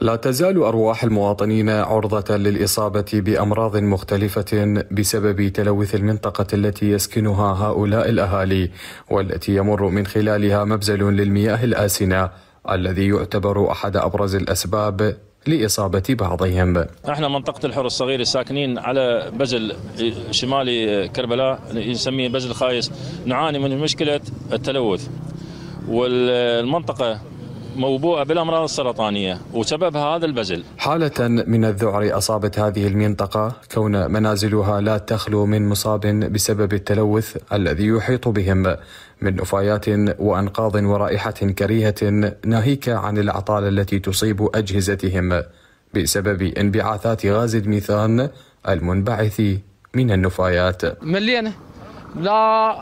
لا تزال أرواح المواطنين عرضة للإصابة بأمراض مختلفة بسبب تلوث المنطقة التي يسكنها هؤلاء الأهالي، والتي يمر من خلالها مبزل للمياه الآسنة الذي يعتبر أحد أبرز الأسباب لإصابة بعضهم. احنا منطقة الحر الصغير الساكنين على بزل شمالي كربلاء نسميه بزل خايس، نعاني من مشكلة التلوث، والمنطقة موبوءة بالأمراض السرطانية وسببها هذا البزل. حالة من الذعر أصابت هذه المنطقة كون منازلها لا تخلو من مصاب بسبب التلوث الذي يحيط بهم من نفايات وأنقاض ورائحة كريهة، ناهيك عن الأعطال التي تصيب أجهزتهم بسبب انبعاثات غاز الميثان المنبعث من النفايات. مليانة، لا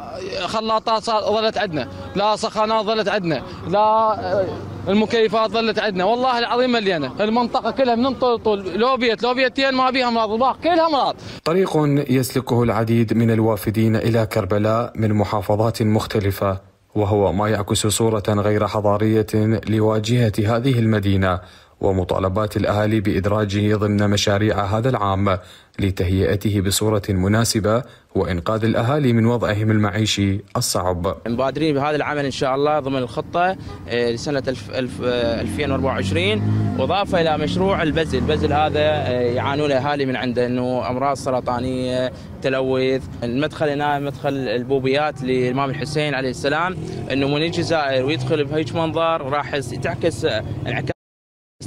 خلاطات ظلت عندنا، لا سخانات ظلت عندنا، لا المكيفات ظلت عندنا، والله العظيم مليانه، المنطقه كلها من طول لو بيتين ما بيها امراض، كلها امراض. طريق يسلكه العديد من الوافدين الى كربلاء من محافظات مختلفه، وهو ما يعكس صوره غير حضاريه لواجهه هذه المدينه ومطالبات الأهالي بإدراجه ضمن مشاريع هذا العام لتهيئته بصورة مناسبة وإنقاذ الأهالي من وضعهم المعيشي الصعب. مبادرين بهذا العمل إن شاء الله ضمن الخطة لسنة 2024، وإضافة إلى مشروع البزل هذا يعانون الأهالي من عنده أنه أمراض سرطانية، تلوث. المدخل هنا مدخل البوبيات للإمام الحسين عليه السلام، أنه من يجي زائر ويدخل بهيج منظر راح تعكس انعكاس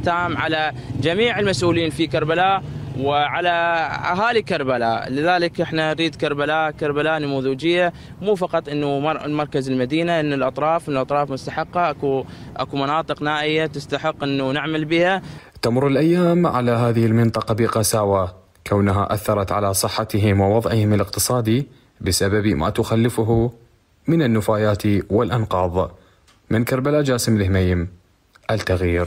تام على جميع المسؤولين في كربلاء وعلى أهالي كربلاء. لذلك احنا نريد كربلاء نموذجية، مو فقط انه مركز المدينة، ان الاطراف مستحقة، اكو مناطق نائية تستحق انه نعمل بها. تمر الايام على هذه المنطقة بقساوة كونها اثرت على صحتهم ووضعهم الاقتصادي بسبب ما تخلفه من النفايات والانقاض. من كربلاء، جاسم الهميم، التغيير.